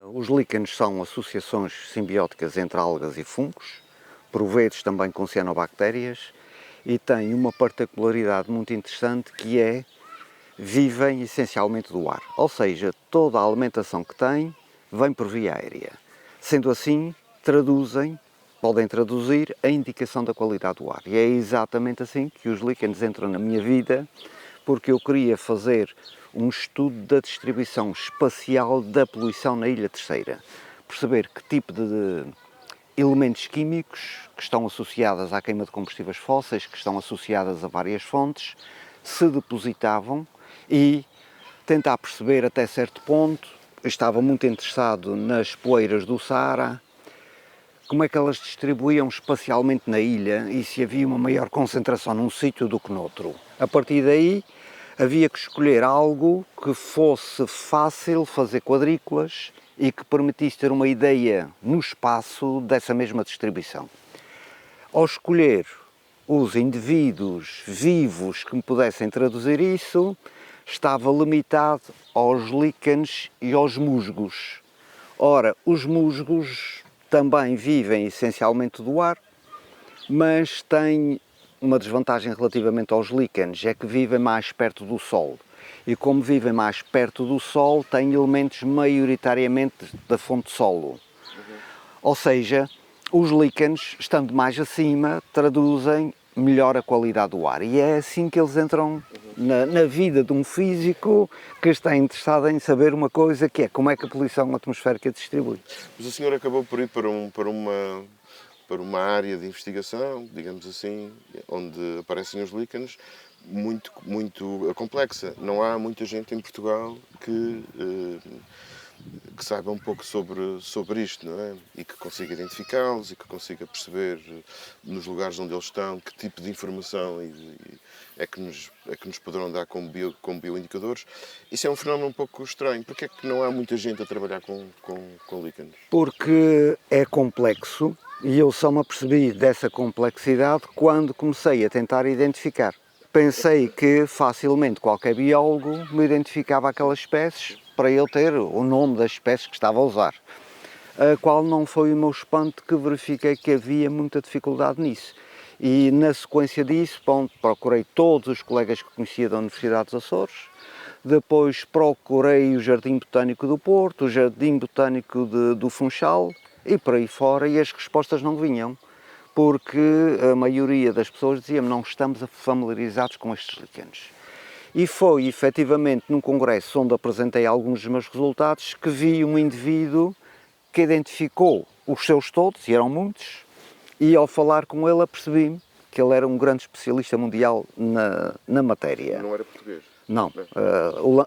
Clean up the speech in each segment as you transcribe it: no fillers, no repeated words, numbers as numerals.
Os líquenes são associações simbióticas entre algas e fungos, por vezes também com cianobactérias, e têm uma particularidade muito interessante que é vivem essencialmente do ar, ou seja, toda a alimentação que têm vem por via aérea. Sendo assim, podem traduzir a indicação da qualidade do ar. E é exatamente assim que os líquenes entram na minha vida, porque eu queria fazer um estudo da distribuição espacial da poluição na Ilha Terceira. Perceber que tipo de elementos químicos que estão associados à queima de combustíveis fósseis, que estão associadas a várias fontes, se depositavam e tentar perceber até certo ponto. Eu estava muito interessado nas poeiras do Saara, como é que elas distribuíam espacialmente na ilha e se havia uma maior concentração num sítio do que noutro. A partir daí, havia que escolher algo que fosse fácil fazer quadrículas e que permitisse ter uma ideia no espaço dessa mesma distribuição. Ao escolher os indivíduos vivos que me pudessem traduzir isso, estava limitado aos líquenes e aos musgos. Ora, os musgos também vivem essencialmente do ar, mas têm uma desvantagem relativamente aos líquenes, é que vivem mais perto do Sol. E como vivem mais perto do Sol, têm elementos maioritariamente da fonte solo. Ou seja, os líquenes, estando mais acima, traduzem melhor a qualidade do ar. E é assim que eles entram na vida de um físico que está interessado em saber uma coisa, que é como é que a poluição atmosférica distribui. Mas o senhor acabou por ir para uma área de investigação, digamos assim, onde aparecem os líquenes, muito complexa. Não há muita gente em Portugal que saiba um pouco sobre isto, não é? E que consiga identificá-los e que consiga perceber nos lugares onde eles estão que tipo de informação é que nos poderão dar como bioindicadores. Isso é um fenómeno um pouco estranho. Porquê é que não há muita gente a trabalhar com líquenes? Porque é complexo e eu só me apercebi dessa complexidade quando comecei a tentar identificar. Pensei que facilmente qualquer biólogo me identificava aquelas espécies para eu ter o nome das espécies que estava a usar. A qual não foi o meu espanto que verifiquei que havia muita dificuldade nisso. E na sequência disso, procurei todos os colegas que conhecia da Universidade dos Açores, depois procurei o Jardim Botânico do Porto, o Jardim Botânico do Funchal e por aí fora, e as respostas não vinham, porque a maioria das pessoas dizia-me não estamos familiarizados com estes líquenes. E foi efetivamente num congresso onde apresentei alguns dos meus resultados que vi um indivíduo que identificou os seus todos, e eram muitos, e ao falar com ele apercebi-me que ele era um grande especialista mundial na matéria. Não era português? Não,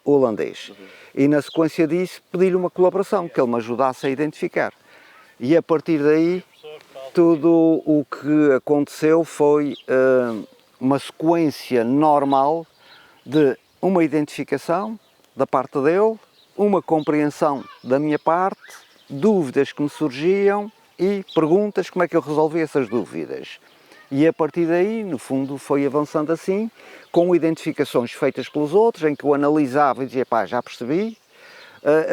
holandês. E na sequência disso pedi-lhe uma colaboração, que ele me ajudasse a identificar. E a partir daí tudo o que aconteceu foi uma sequência normal de uma identificação da parte dele, uma compreensão da minha parte, dúvidas que me surgiam e perguntas, como é que eu resolvi essas dúvidas. E a partir daí, no fundo, foi avançando assim, com identificações feitas pelos outros, em que eu analisava e dizia, pá, já percebi,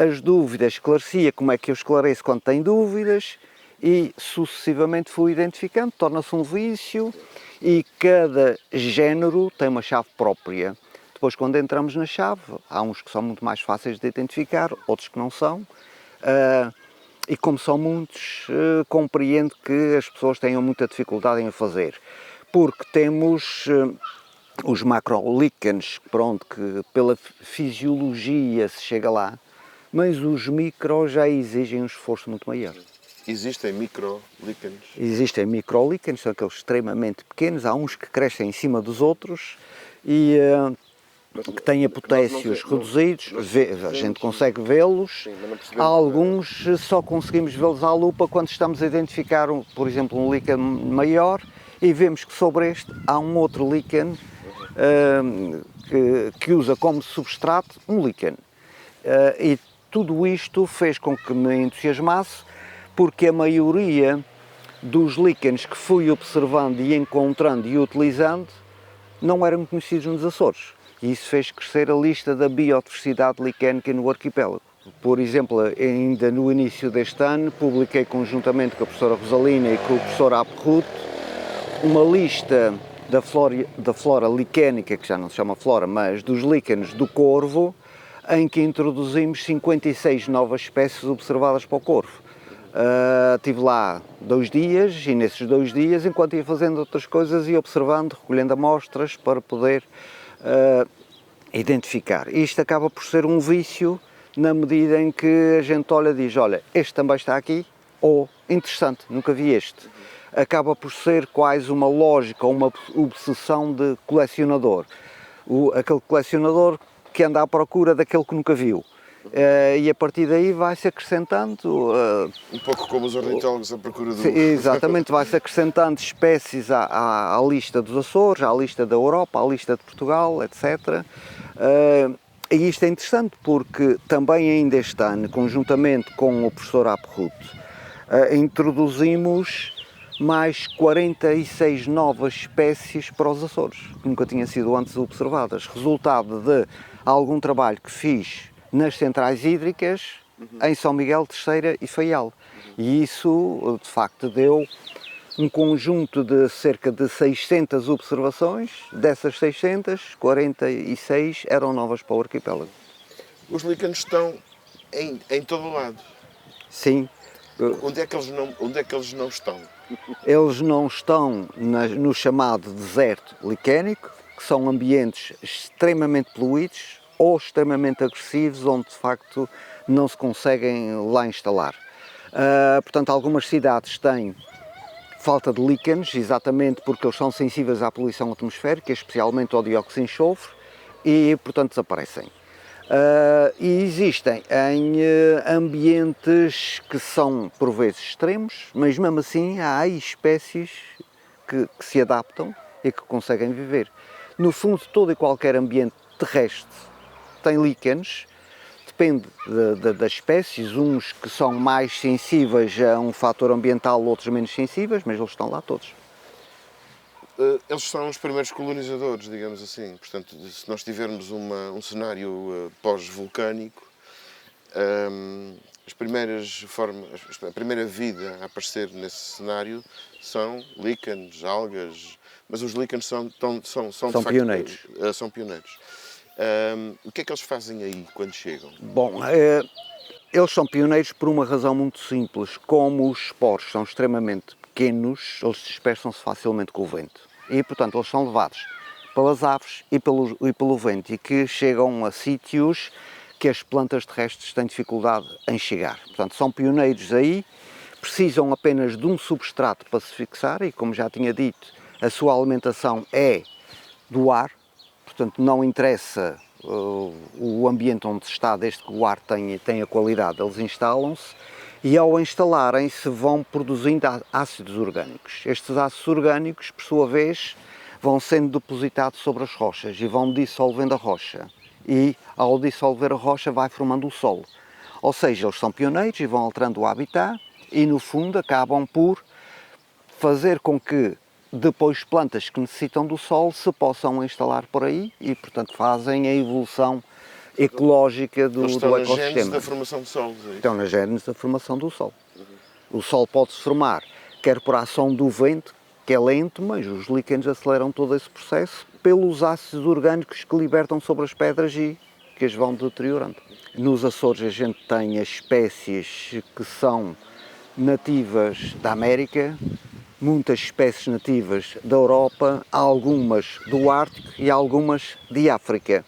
as dúvidas esclarecia como é que eu esclareço quando tenho dúvidas, e sucessivamente fui identificando, torna-se um vício, e cada género tem uma chave própria. Depois, quando entramos na chave, há uns que são muito mais fáceis de identificar, outros que não são, e como são muitos, compreendo que as pessoas tenham muita dificuldade em o fazer, porque temos os macrolíquenes, pronto, que pela fisiologia se chega lá, mas os micros já exigem um esforço muito maior. Existem microlíquenes? Existem microlíquenes, são aqueles extremamente pequenos, há uns que crescem em cima dos outros e que têm potássios reduzidos, a gente consegue vê-los, há alguns só conseguimos vê-los à lupa quando estamos a identificar, por exemplo, um líquen maior e vemos que sobre este há um outro líquen que usa como substrato um líquen. E tudo isto fez com que me entusiasmasse, porque a maioria dos líquenes que fui observando e encontrando e utilizando não eram conhecidos nos Açores. E isso fez crescer a lista da biodiversidade liquénica no arquipélago. Por exemplo, ainda no início deste ano, publiquei conjuntamente com a professora Rosalina e com o professor Aperrut uma lista da flora licénica, que já não se chama flora, mas dos líquenes do corvo, em que introduzimos 56 novas espécies observadas para o corvo. Estive lá 2 dias e nesses 2 dias, enquanto ia fazendo outras coisas, ia observando, recolhendo amostras para poder identificar. Isto acaba por ser um vício na medida em que a gente olha e diz, olha, este também está aqui, ou interessante, nunca vi este. Acaba por ser quase uma lógica ou uma obsessão de colecionador. Aquele colecionador que anda à procura daquele que nunca viu. E a partir daí vai-se acrescentando... Um pouco como os ornitólogos à procura do... Exatamente, vai-se acrescentando espécies à lista dos Açores, à lista da Europa, à lista de Portugal, etc. E isto é interessante porque também ainda este ano, conjuntamente com o professor Aperrut, introduzimos mais 46 novas espécies para os Açores, que nunca tinham sido antes observadas, resultado de algum trabalho que fiz nas centrais hídricas, em São Miguel, Terceira e Faial. E isso, de facto, deu um conjunto de cerca de 600 observações. Dessas 600, 46 eram novas para o arquipélago. Os líquenes estão em todo o lado. Sim. Onde é que eles não estão? Eles não estão no chamado deserto licénico, que são ambientes extremamente poluídos ou extremamente agressivos, onde de facto não se conseguem lá instalar. Portanto, algumas cidades têm falta de líquenes, exatamente porque eles são sensíveis à poluição atmosférica, especialmente ao dióxido de enxofre, e portanto desaparecem. E existem em ambientes que são por vezes extremos, mas mesmo assim há espécies que se adaptam e que conseguem viver. No fundo, todo e qualquer ambiente terrestre tem líquenes, depende das espécies, uns que são mais sensíveis a um fator ambiental, outros menos sensíveis, mas eles estão lá todos. Eles são os primeiros colonizadores, digamos assim. Portanto, se nós tivermos um cenário pós-vulcânico, a primeira vida a aparecer nesse cenário são líquenes, algas, mas os líquenes são de facto, pioneiros. São pioneiros. O que é que eles fazem aí quando chegam? Bom, eles são pioneiros por uma razão muito simples. Como os esporos são extremamente pequenos, eles dispersam-se facilmente com o vento. E, portanto, eles são levados pelas aves e pelo vento, e que chegam a sítios que as plantas terrestres têm dificuldade em chegar. Portanto, são pioneiros aí, precisam apenas de um substrato para se fixar, e, como já tinha dito, a sua alimentação é do ar. Portanto, não interessa o ambiente onde se está, desde que o ar tenha qualidade, eles instalam-se, e ao instalarem-se vão produzindo ácidos orgânicos. Estes ácidos orgânicos, por sua vez, vão sendo depositados sobre as rochas e vão dissolvendo a rocha. E ao dissolver a rocha vai formando o solo. Ou seja, eles são pioneiros e vão alterando o habitat e, no fundo, acabam por fazer com que depois plantas que necessitam do sol se possam instalar por aí e, portanto, fazem a evolução ecológica do ecossistema. Estão na gênese da formação de solos. Estão na gênese da formação do sol. O sol pode-se formar, quer por ação do vento, que é lento, mas os líquenes aceleram todo esse processo pelos ácidos orgânicos que libertam sobre as pedras e que as vão deteriorando. Nos Açores a gente tem as espécies que são nativas da América, muitas espécies nativas da Europa, algumas do Ártico e algumas de África.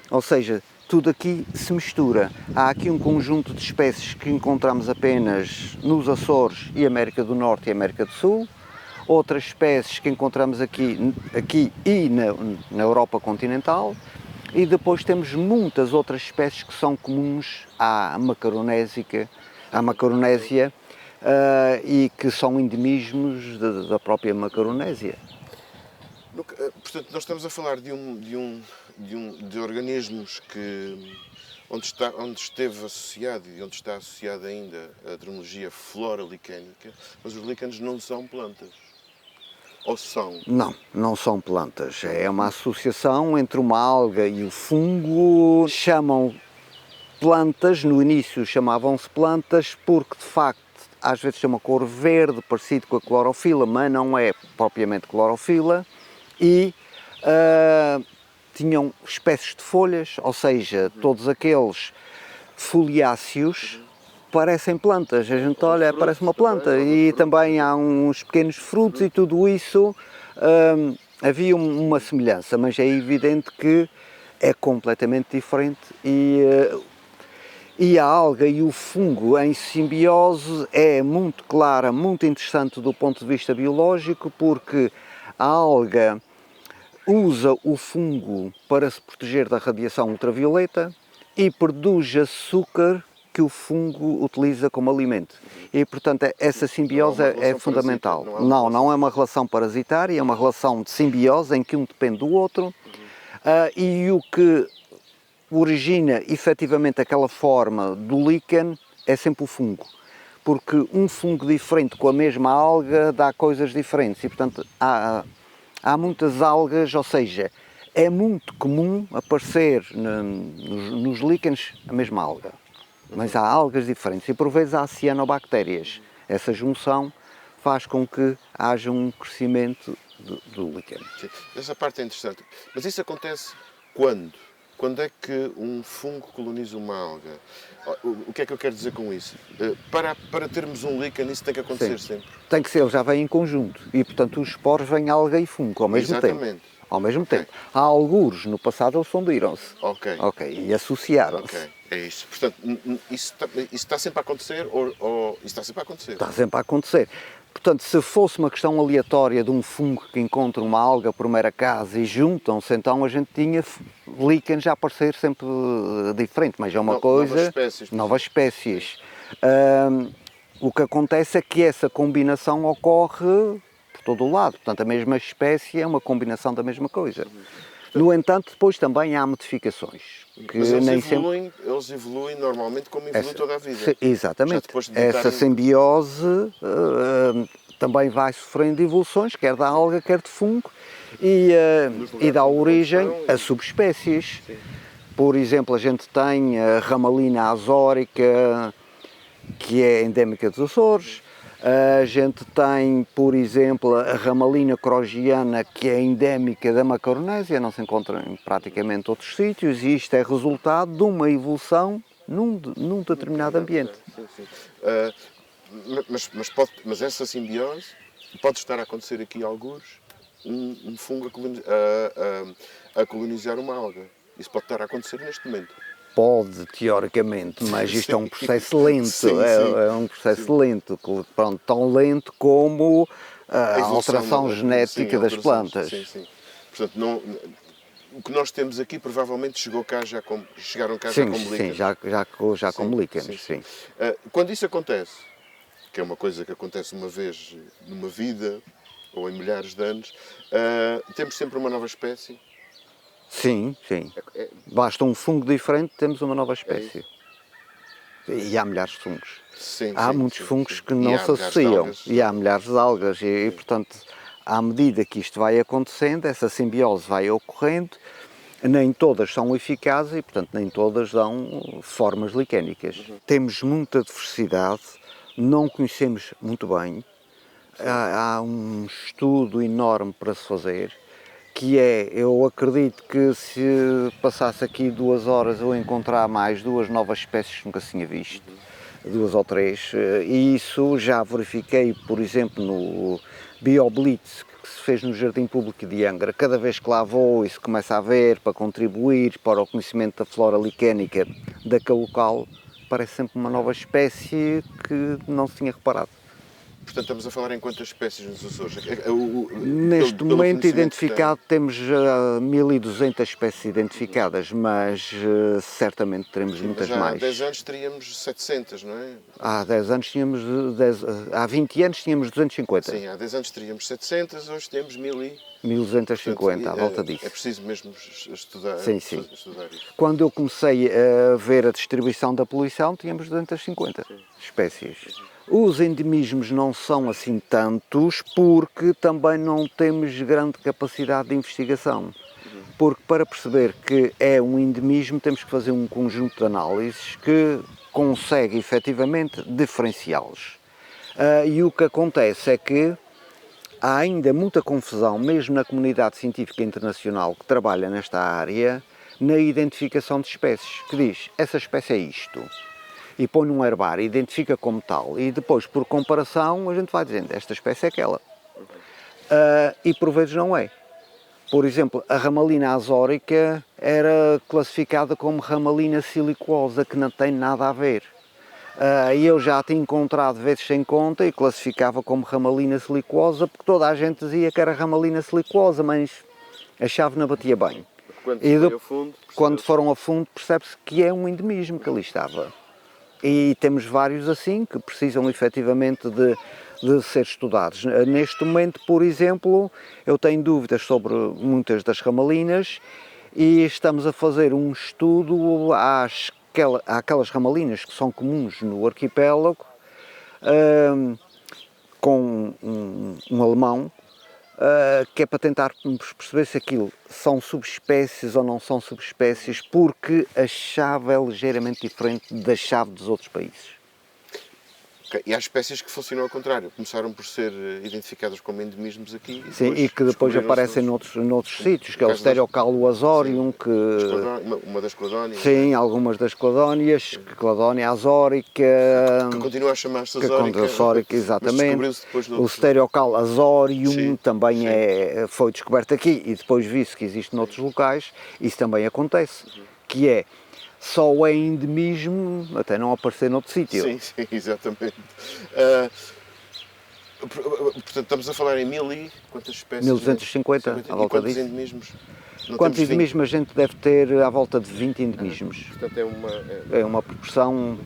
Ou seja, tudo aqui se mistura. Há aqui um conjunto de espécies que encontramos apenas nos Açores e América do Norte e América do Sul, outras espécies que encontramos aqui e na Europa continental, e depois temos muitas outras espécies que são comuns à Macaronésia, e que são endemismos da própria Macaronésia. Portanto, nós estamos a falar de organismos onde esteve associado e onde está associada ainda a terminologia flora licénica, mas os líquenes não são plantas. Ou são? Não, não são plantas. É uma associação entre uma alga e o fungo. Chamam plantas, no início chamavam-se plantas porque de facto às vezes tem uma cor verde, parecido com a clorofila, mas não é propriamente clorofila, e tinham espécies de folhas, ou seja, todos aqueles foliáceos parecem plantas. A gente olha, parece uma planta, e também há uns pequenos frutos e tudo isso. Havia uma semelhança, mas é evidente que é completamente diferente, e a alga e o fungo em simbiose é muito clara, muito interessante do ponto de vista biológico, porque a alga usa o fungo para se proteger da radiação ultravioleta e produz açúcar que o fungo utiliza como alimento. E, portanto, essa simbiose é fundamental. Não é uma relação parasitária, é uma relação de simbiose em que um depende do outro, e o que origina efetivamente aquela forma do líquen é sempre o fungo, porque um fungo diferente com a mesma alga dá coisas diferentes e, portanto, há muitas algas, ou seja, é muito comum aparecer nos líquens a mesma alga, mas há algas diferentes e por vezes há cianobactérias. Essa junção faz com que haja um crescimento do líquen. Essa parte é interessante, mas isso acontece quando? Quando é que um fungo coloniza uma alga? O que é que eu quero dizer com isso? Para termos um líquen, isso tem que acontecer sempre. Tem que ser, ele já vem em conjunto e, portanto, os esporos vêm alga e fungo ao mesmo tempo. Ao mesmo tempo. Há algures, no passado, eles fundiram-se. E associaram-se. É isso. Portanto, isso está sempre a acontecer ou isso está sempre a acontecer? Está sempre a acontecer. Portanto, se fosse uma questão aleatória de um fungo que encontra uma alga por mera casa e juntam-se, então a gente tinha líquens a aparecer sempre diferente, mas é uma coisa... Novas espécies. O que acontece é que essa combinação ocorre por todo o lado. Portanto, a mesma espécie é uma combinação da mesma coisa. No entanto, depois também há modificações. Que mas eles evoluem normalmente como evolui toda a vida. Exatamente. Essa simbiose também vai sofrendo evoluções, quer da alga, quer de fungo, e dá origem a subespécies. Por exemplo, a gente tem a ramalina azórica, que é endémica dos Açores. A gente tem, por exemplo, a ramalina crogiana, que é endémica da Macaronésia, não se encontra em praticamente outros sítios, e isto é resultado de uma evolução num determinado ambiente. Mas essa simbiose pode estar a acontecer aqui alguns, um fungo a colonizar uma alga. Isso pode estar a acontecer neste momento. Pode, teoricamente, mas isto é um processo lento, é um processo lento, pronto, tão lento como a alteração genética das plantas. Portanto, o que nós temos aqui provavelmente chegaram cá já como líquens. Já como líquens, sim. Quando isso acontece, que é uma coisa que acontece uma vez numa vida, ou em milhares de anos, temos sempre uma nova espécie. Sim. Basta um fungo diferente, temos uma nova espécie. E há milhares de fungos. Há muitos fungos que não se associam. E há milhares de algas. E, portanto, à medida que isto vai acontecendo, essa simbiose vai ocorrendo, nem todas são eficazes e, portanto, nem todas dão formas liquénicas. Temos muita diversidade, não conhecemos muito bem. Há um estudo enorme para se fazer, que eu acredito que se passasse aqui 2 horas eu encontrar mais 2 novas espécies que nunca tinha visto, 2 ou 3, e isso já verifiquei, por exemplo, no BioBlitz, que se fez no Jardim Público de Angra. Cada vez que lá vou e se começa a ver, para contribuir para o conhecimento da flora liquénica daquele local, parece sempre uma nova espécie que não se tinha reparado. Portanto, estamos a falar em quantas espécies nos Açores? Neste momento identificado temos 1.200 espécies identificadas, mas certamente teremos muitas mais. Há 10 anos teríamos 700, não é? Há 10 anos tínhamos, há 20 anos tínhamos 250. Sim, há 10 anos teríamos 700, hoje temos 1.250, à volta disso. É preciso mesmo estudar, estudar isso. Quando eu comecei a ver a distribuição da poluição, tínhamos 250 espécies. Os endemismos não são assim tantos porque também não temos grande capacidade de investigação. porque para perceber que é um endemismo temos que fazer um conjunto de análises que consegue efetivamente diferenciá-los. E o que acontece é que há ainda muita confusão, mesmo na comunidade científica internacional que trabalha nesta área, na identificação de espécies, que diz, essa espécie é isto, e põe num herbário, identifica como tal, e depois, por comparação, a gente vai dizendo, esta espécie é aquela. E por vezes não é. Por exemplo, a ramalina azórica era classificada como ramalina silicosa, que não tem nada a ver. E eu já tinha encontrado vezes sem conta e classificava como ramalina silicosa, porque toda a gente dizia que era ramalina silicosa, mas a chave não batia bem. Quando foram a fundo, percebe-se que é um endemismo que ali estava. E temos vários assim, que precisam efetivamente de ser estudados. Neste momento, por exemplo, eu tenho dúvidas sobre muitas das ramalinas e estamos a fazer um estudo àquelas ramalinas que são comuns no arquipélago, com um alemão, que é para tentar perceber se aquilo são subespécies ou não são subespécies, porque a chave é ligeiramente diferente da chave dos outros países. Okay. E há espécies que funcionam ao contrário, começaram por ser identificadas como endemismos aqui. Sim, e que depois aparecem noutros sítios, que é o Stereocalo azorium, que... Uma das cladónias. Sim, algumas das cladónias, Cladónia azórica... Que continua a chamar-se azórica. Azórica, exatamente. O Stereocalo azorium também foi descoberto aqui e depois visto que existe noutros locais, isso também acontece, que é... Só é endemismo até não aparecer noutro sítio. Sim, exatamente. Portanto, estamos a falar em quantas espécies? 1250, à volta disso. Endemismos? Quantos endemismos a gente deve ter à volta de 20 endemismos? Portanto, é uma proporção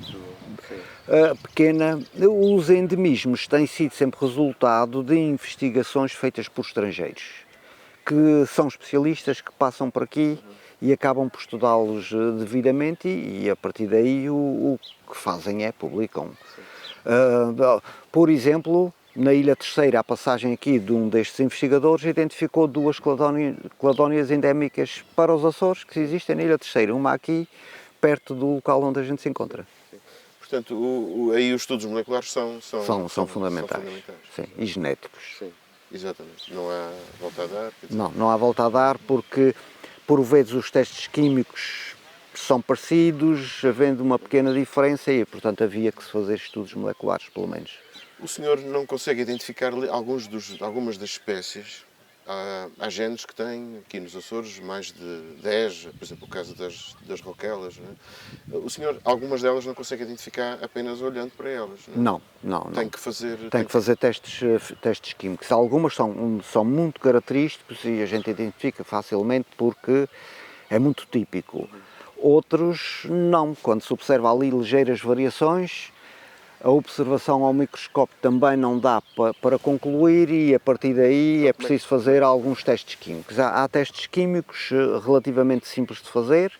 pequena. Os endemismos têm sido sempre resultado de investigações feitas por estrangeiros, que são especialistas que passam por aqui e acabam por estudá-los devidamente e a partir daí o que fazem é publicam. Por exemplo, na Ilha Terceira, a passagem aqui de um destes investigadores identificou duas cladónias endémicas para os Açores que existem na Ilha Terceira, uma aqui perto do local onde a gente se encontra. Portanto, aí os estudos moleculares são fundamentais. Sim, e genéticos. Sim, exatamente. Não há volta a dar? Não há volta a dar porque por vezes os testes químicos são parecidos, havendo uma pequena diferença e, portanto, havia que se fazer estudos moleculares, pelo menos. O senhor não consegue identificar algumas das espécies? Há genes que têm, aqui nos Açores, mais de 10, por exemplo, o caso das roquelas. Não é? O senhor, algumas delas não consegue identificar apenas olhando para elas? Não. Tem que fazer testes químicos. Algumas são muito característicos e a gente identifica facilmente porque é muito típico. Outros não. Quando se observa ali ligeiras variações, a observação ao microscópio também não dá para concluir e a partir daí é preciso fazer alguns testes químicos. Há testes químicos relativamente simples de fazer.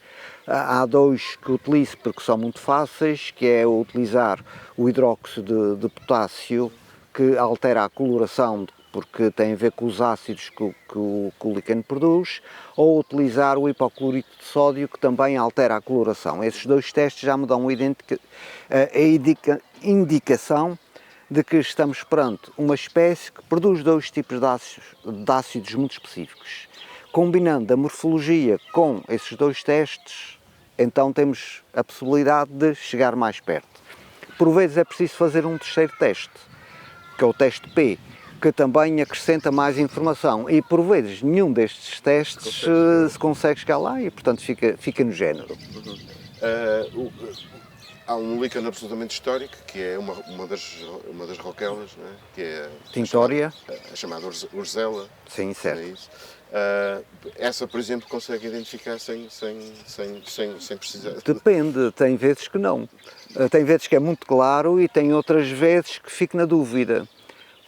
Há dois que utilizo porque são muito fáceis, que é utilizar o hidróxido de potássio, que altera a coloração porque tem a ver com os ácidos que o líquen produz, ou utilizar o hipoclorito de sódio, que também altera a coloração. Esses dois testes já me dão a indicação de que estamos perante uma espécie que produz dois tipos de ácidos muito específicos. Combinando a morfologia com esses dois testes, então temos a possibilidade de chegar mais perto. Por vezes é preciso fazer um terceiro teste, que é o teste P, que também acrescenta mais informação e por vezes nenhum destes testes se consegue chegar lá e portanto fica no género. Há um líquen absolutamente histórico que é uma das roquelas, não é? Que é Tintória, a chamada Urzela. Sim, certo. Essa, por exemplo, consegue identificar sem precisar. Depende, tem vezes que não. Tem vezes que é muito claro e tem outras vezes que fico na dúvida.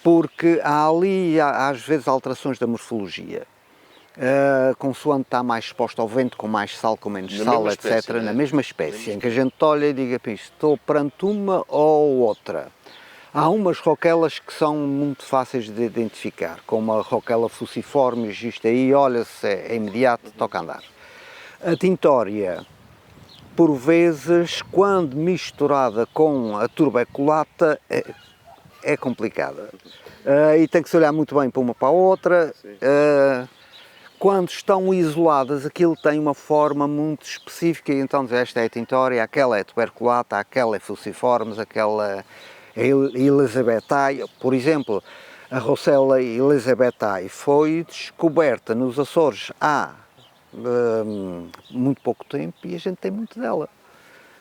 Porque há ali, às vezes, alterações da morfologia. Consoante está mais exposto ao vento, com mais sal, com menos sal, etc., na mesma espécie, em que a gente olha e diga, estou perante uma ou outra. Há umas roquelas que são muito fáceis de identificar, como a roquela fuciforme, isto aí, olha-se, é imediato, toca andar. A tintória, por vezes, quando misturada com a turbeculata, é complicada. E tem que se olhar muito bem para uma para a outra. Quando estão isoladas, aquilo tem uma forma muito específica, e então esta é a tintória, aquela é tuberculata, aquela é fuciformes, aquela é elizabethae. Por exemplo, a Rossella elizabethae foi descoberta nos Açores há muito pouco tempo e a gente tem muito dela.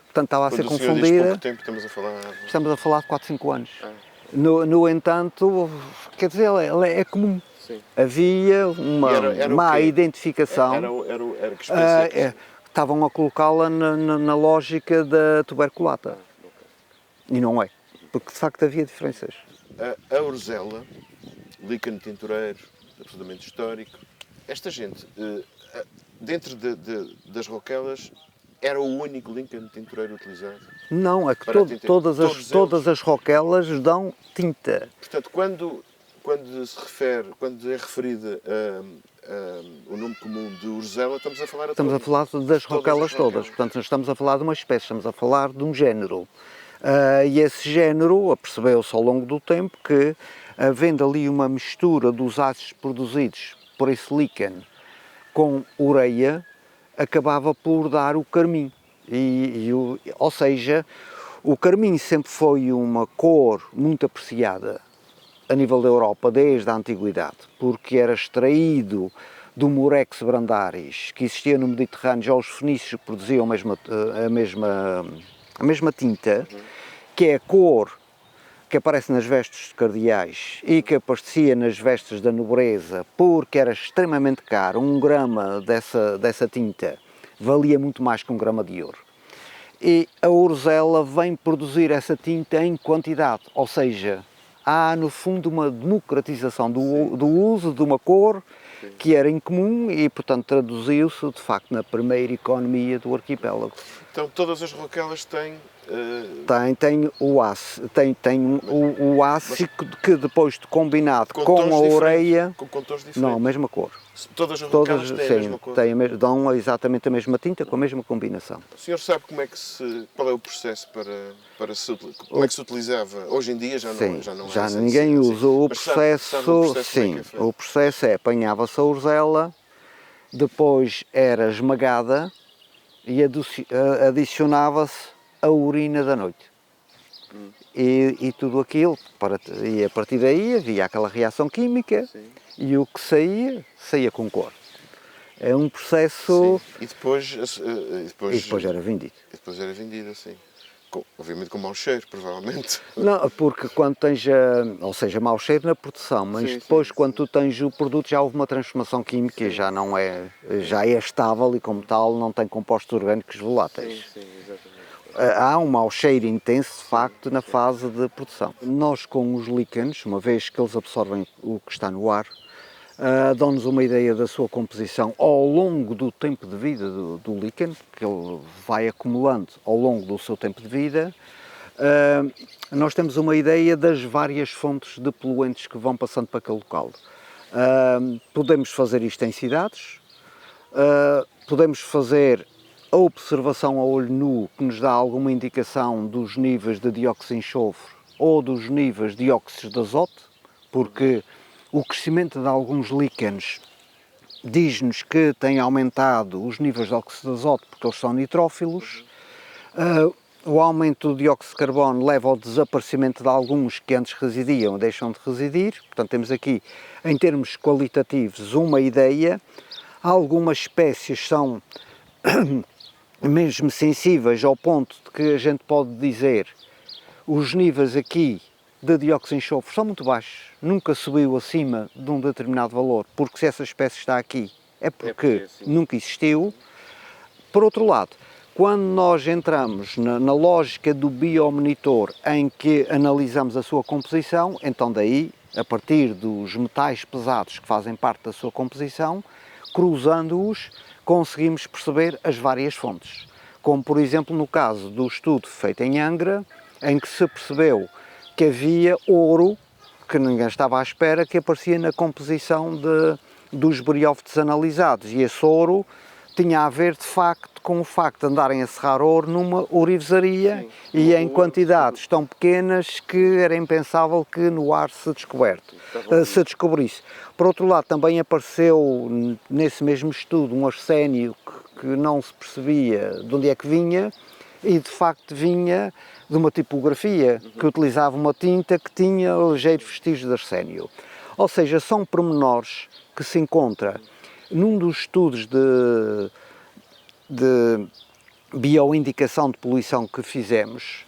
Portanto, estava a ser Quando o senhor confundida. diz pouco tempo, estamos a falar... Estamos a falar de 4, 5 anos. No entanto, quer dizer, ela é comum. Sim. Havia uma era má o quê? identificação. Era que espécie? Estavam a colocá-la na lógica da tuberculata. E não é. Porque de facto havia diferenças. A Orzella, líquen tintureiro, absolutamente histórico. Esta gente, dentro das roquelas, era o único líquen tintureiro utilizado? Não, é que todas as roquelas dão tinta. Portanto, quando é referida o nome comum de Orzella, estamos a falar Estamos a falar das roquelas todas. Portanto, não estamos a falar de uma espécie, estamos a falar de um género. E esse género, apercebeu-se ao longo do tempo que, havendo ali uma mistura dos ácidos produzidos por esse líquen com ureia, acabava por dar o carmim. Ou seja, o carmim sempre foi uma cor muito apreciada a nível da Europa desde a Antiguidade, porque era extraído do Murex brandaris, que existia no Mediterrâneo. Já os fenícios produziam a mesma tinta, que é a cor que aparece nas vestes cardeais e que aparecia nas vestes da nobreza, porque era extremamente caro. 1 grama dessa tinta valia muito mais que 1 grama de ouro. E a Orzella vem produzir essa tinta em quantidade, ou seja, há no fundo uma democratização do uso de uma cor que era incomum e, portanto, traduziu-se de facto na primeira economia do arquipélago. Então todas as roquelas têm... Tem o ácido que depois de combinado com a ureia... Com tons diferentes? Não, a mesma cor. Todas as roquelas têm a mesma cor? Dão exatamente a mesma tinta com a mesma combinação. O senhor sabe qual é o processo como é que se utilizava? Hoje em dia já ninguém usa. O processo, o processo é apanhava-se a Orzella, depois era esmagada e adicionava-se a urina da noite. E tudo aquilo, e a partir daí havia aquela reação química. Sim. E o que saía com cor. É um processo... Sim. E depois era vendido. E depois era vendido, assim. Obviamente com mau cheiro, provavelmente. Não, porque quando tens, ou seja, mau cheiro na produção, mas depois quando tu tens o produto já houve uma transformação química e já é estável e como tal não tem compostos orgânicos voláteis. Sim, exatamente. Há um mau cheiro intenso, de facto, na fase de produção. Nós, com os líquenes, uma vez que eles absorvem o que está no ar, dão-nos uma ideia da sua composição ao longo do tempo de vida do líquen, que ele vai acumulando ao longo do seu tempo de vida. Nós temos uma ideia das várias fontes de poluentes que vão passando para aquele local. Podemos fazer isto em cidades, podemos fazer a observação a olho nu, que nos dá alguma indicação dos níveis de dióxido de enxofre ou dos níveis de óxidos de azoto, porque o crescimento de alguns líquenes diz-nos que tem aumentado os níveis de óxido de azoto porque eles são nitrófilos. O aumento do dióxido de carbono leva ao desaparecimento de alguns que antes residiam, deixam de residir. Portanto, temos aqui, em termos qualitativos, uma ideia. Algumas espécies são mesmo sensíveis ao ponto de que a gente pode dizer os níveis aqui de dióxido de enxofre são muito baixos, nunca subiu acima de um determinado valor, porque se essa espécie está aqui é porque nunca existiu. Por outro lado, quando nós entramos na lógica do biomonitor em que analisamos a sua composição, então daí, a partir dos metais pesados que fazem parte da sua composição, cruzando-os, conseguimos perceber as várias fontes. Como, por exemplo, no caso do estudo feito em Angra, em que se percebeu que que havia ouro, que ninguém estava à espera, que aparecia na composição dos briófitos analisados. E esse ouro tinha a ver, de facto, com o facto de andarem a serrar ouro numa ourivesaria e em quantidades tão pequenas que era impensável que no ar se descobrisse. Por outro lado, também apareceu nesse mesmo estudo um arsénio que não se percebia de onde é que vinha, e de facto vinha de uma tipografia que utilizava uma tinta que tinha ligeiros vestígios de arsénio. Ou seja, são pormenores que se encontra num dos estudos de bioindicação de poluição que fizemos.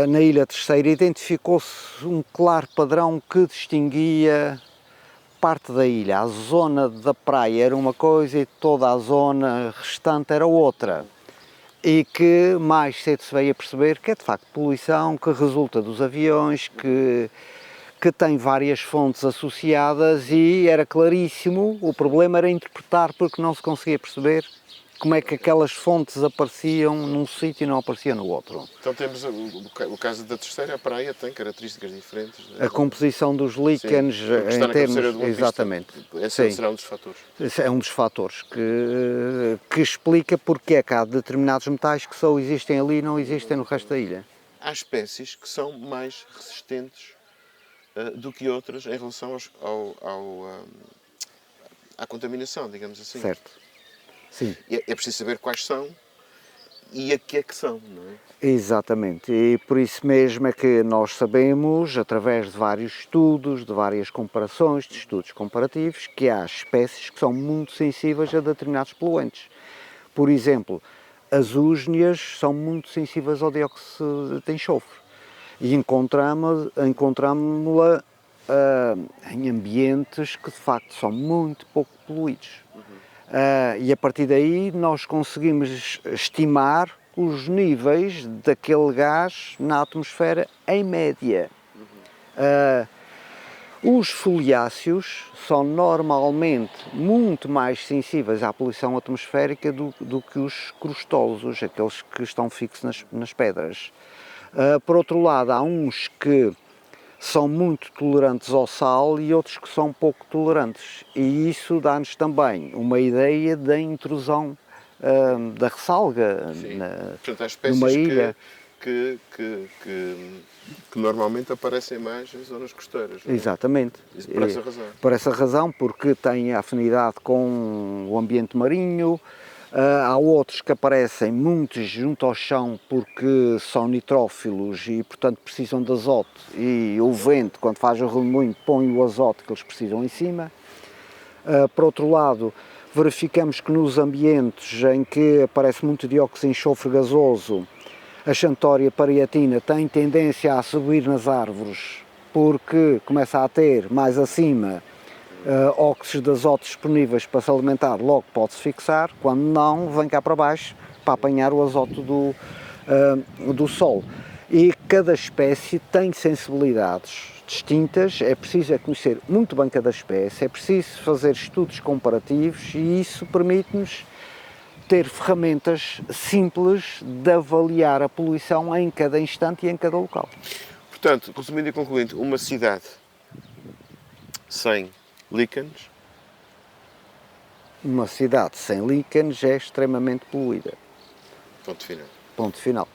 Na Ilha Terceira identificou-se um claro padrão que distinguia parte da ilha. A zona da praia era uma coisa e toda a zona restante era outra. E que mais cedo se veio a perceber que é de facto poluição que resulta dos aviões, que tem várias fontes associadas, e era claríssimo, o problema era interpretar, porque não se conseguia perceber como é que aquelas fontes apareciam num sítio e não apareciam no outro. Então temos o caso da Terceira, a praia tem características diferentes. A composição dos líquenes em termos... Exatamente. Esse será um dos fatores. Esse é um dos fatores que explica porque é que há determinados metais que só existem ali e não existem no resto da ilha. Há espécies que são mais resistentes do que outras em relação à contaminação, digamos assim. Certo. Sim. É preciso saber quais são e a que é que são, não é? Exatamente, e por isso mesmo é que nós sabemos, através de vários estudos, de várias comparações, de estudos comparativos, que há espécies que são muito sensíveis a determinados poluentes. Por exemplo, as úsneas são muito sensíveis ao dióxido de enxofre e encontramos-la em ambientes que de facto são muito pouco poluídos. E a partir daí nós conseguimos estimar os níveis daquele gás na atmosfera em média. Os foliáceos são normalmente muito mais sensíveis à poluição atmosférica do que os crustosos, aqueles que estão fixos nas pedras. Por outro lado, há uns que são muito tolerantes ao sal e outros que são pouco tolerantes, e isso dá-nos também uma ideia da intrusão da ressalga numa ilha. Que normalmente aparecem mais em zonas costeiras. Não é? Exatamente. Isso por essa razão. Por essa razão, porque têm afinidade com o ambiente marinho. Há outros que aparecem muito junto ao chão porque são nitrófilos e, portanto, precisam de azoto, e o vento, quando faz o remoinho, põe o azoto que eles precisam em cima. Por outro lado, verificamos que nos ambientes em que aparece muito dióxido de enxofre gasoso, a xantória parietina tem tendência a subir nas árvores porque começa a ter mais acima óxidos de azoto disponíveis para se alimentar, logo pode-se fixar. Quando não, vem cá para baixo para apanhar o azoto do solo. E cada espécie tem sensibilidades distintas, é preciso conhecer muito bem cada espécie, é preciso fazer estudos comparativos, e isso permite-nos ter ferramentas simples de avaliar a poluição em cada instante e em cada local. Portanto, resumindo e concluindo, uma cidade sem líquenes? Uma cidade sem líquenes é extremamente poluída. Ponto final. Ponto final.